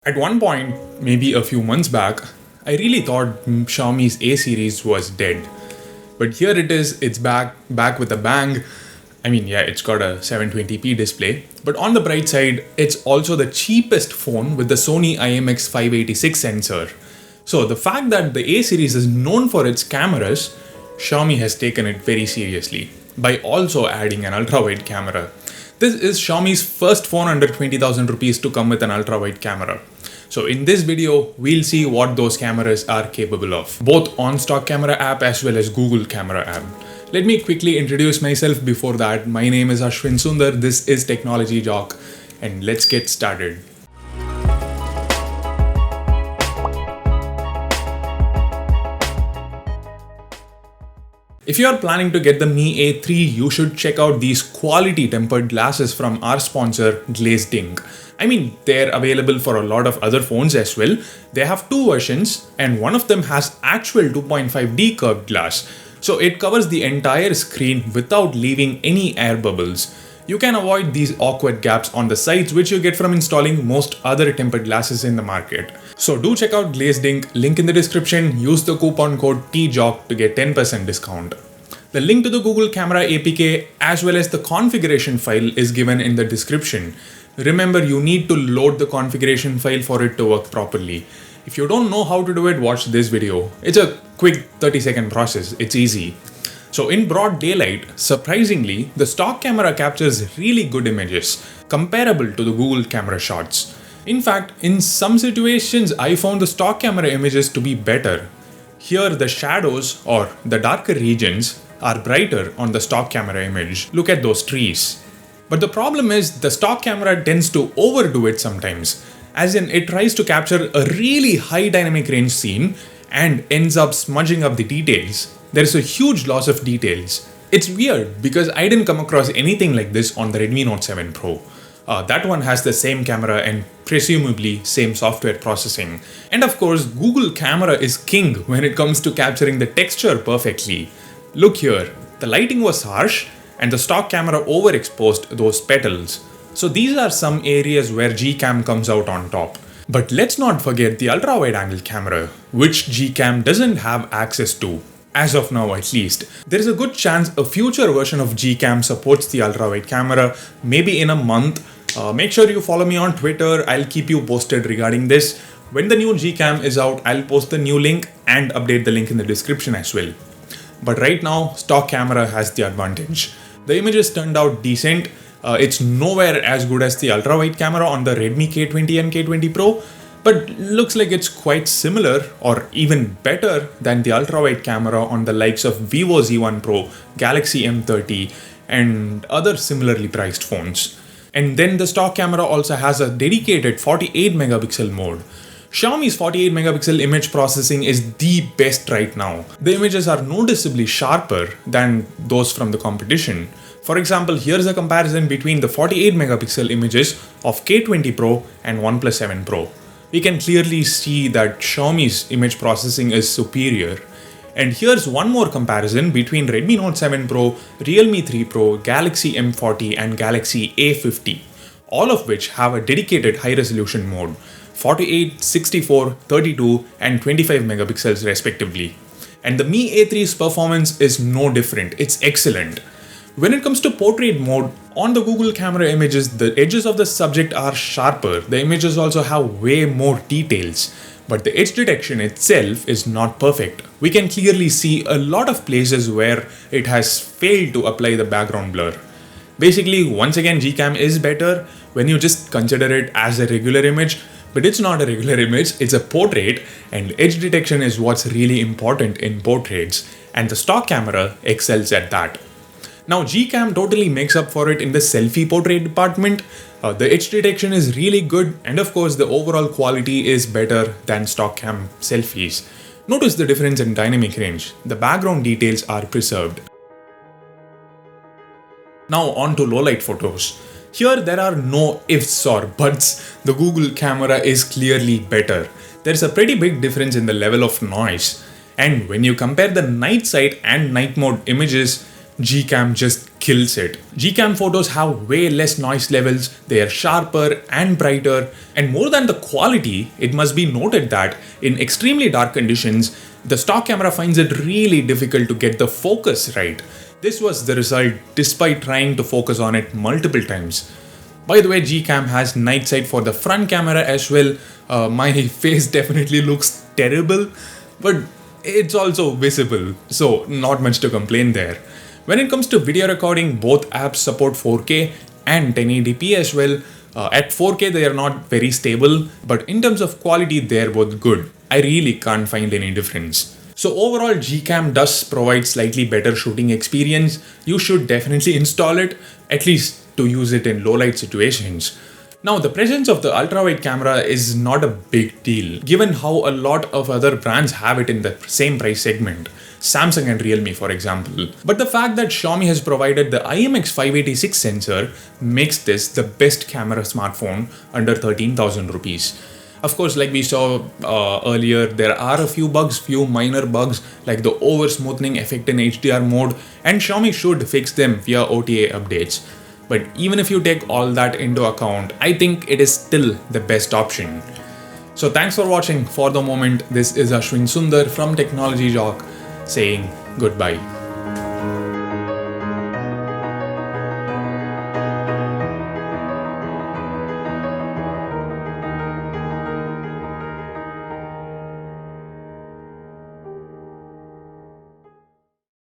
At one point, maybe a few months back, I really thought Xiaomi's A series was dead. But here it is, it's back with a bang. I mean, yeah, it's got a 720p display, but on the bright side, it's also the cheapest phone with the Sony IMX586 sensor. So the fact that the A series is known for its cameras, Xiaomi has taken it very seriously by also adding an ultra-wide camera. This is Xiaomi's first phone under 20,000 rupees to come with an ultra-wide camera. So in this video, we'll see what those cameras are capable of, both on stock camera app as well as Google camera app. Let me quickly introduce myself before that. My name is Ashwin Sundar, this is Technology Jock, and let's get started. If you are planning to get the Mi A3, you should check out these quality tempered glasses from our sponsor, Glazed Ink. I mean, they're available for a lot of other phones as well. They have two versions, and one of them has actual 2.5D curved glass. So it covers the entire screen without leaving any air bubbles. You can avoid these awkward gaps on the sides which you get from installing most other tempered glasses in the market. So do check out Glazed Ink, link in the description, use the coupon code TJOCK to get 10% discount. The link to the Google Camera APK as well as the configuration file is given in the description. Remember, you need to load the configuration file for it to work properly. If you don't know how to do it, watch this video. It's a quick 30-second process, it's easy. So in broad daylight, surprisingly, the stock camera captures really good images, comparable to the Google camera shots. In fact, in some situations, I found the stock camera images to be better. Here, the shadows or the darker regions are brighter on the stock camera image. Look at those trees. But the problem is the stock camera tends to overdo it sometimes, as in it tries to capture a really high dynamic range scene and ends up smudging up the details. There is a huge loss of details. It's weird because I didn't come across anything like this on the Redmi Note 7 Pro. That one has the same camera and presumably same software processing. And of course, Google camera is king when it comes to capturing the texture perfectly. Look here, the lighting was harsh and the stock camera overexposed those petals. So these are some areas where Gcam comes out on top. But let's not forget the ultra wide angle camera, which Gcam doesn't have access to. As of now at least. There is a good chance a future version of Gcam supports the ultra wide camera, maybe in a month. Make sure you follow me on Twitter, I'll keep you posted regarding this. When the new Gcam is out, I'll post the new link and update the link in the description as well. But right now, stock camera has the advantage. The images turned out decent. It's nowhere as good as the ultra wide camera on the Redmi K20 and K20 Pro, but looks like it's quite similar or even better than the ultra wide camera on the likes of Vivo Z1 Pro, Galaxy M30 and other similarly priced phones. And then the stock camera also has a dedicated 48 megapixel mode. Xiaomi's 48 megapixel image processing is the best right now. The images are noticeably sharper than those from the competition. For example, here's a comparison between the 48 megapixel images of K20 Pro and OnePlus 7 Pro. We can clearly see that Xiaomi's image processing is superior. And here's one more comparison between Redmi Note 7 Pro, Realme 3 Pro, Galaxy M40 and Galaxy A50, all of which have a dedicated high-resolution mode, 48, 64, 32 and 25 megapixels respectively. And the Mi A3's performance is no different, it's excellent. When it comes to portrait mode, on the Google camera images, the edges of the subject are sharper. The images also have way more details. But the edge detection itself is not perfect. We can clearly see a lot of places where it has failed to apply the background blur. Basically, once again, Gcam is better when you just consider it as a regular image, but it's not a regular image, it's a portrait, and edge detection is what's really important in portraits, and the stock camera excels at that. Now Gcam totally makes up for it in the selfie portrait department. The edge detection is really good and of course the overall quality is better than stock cam selfies. Notice the difference in dynamic range. The background details are preserved. Now on to low light photos. Here there are no ifs or buts. The Google camera is clearly better. There's a pretty big difference in the level of noise. And when you compare the night sight and night mode images, Gcam just kills it. Gcam photos have way less noise levels, they are sharper and brighter, and more than the quality, it must be noted that in extremely dark conditions, the stock camera finds it really difficult to get the focus right. This was the result despite trying to focus on it multiple times. By the way, Gcam has night sight for the front camera as well. My face definitely looks terrible, but it's also visible, so not much to complain there. When it comes to video recording, both apps support 4K and 1080p as well. At 4K they are not very stable, but in terms of quality they are both good. I really can't find any difference. So overall, Gcam does provide slightly better shooting experience. You should definitely install it, at least to use it in low light situations. Now, the presence of the ultra-wide camera is not a big deal, given how a lot of other brands have it in the same price segment. Samsung and Realme, for example. But the fact that Xiaomi has provided the IMX586 sensor makes this the best camera smartphone under 13,000 rupees. Of course, like we saw earlier, there are a few minor bugs like the over smoothing effect in HDR mode, and Xiaomi should fix them via OTA updates. But even if you take all that into account, I think it is still the best option. So thanks for watching. For the moment, this is Ashwin Sundar from Technology Jock saying goodbye.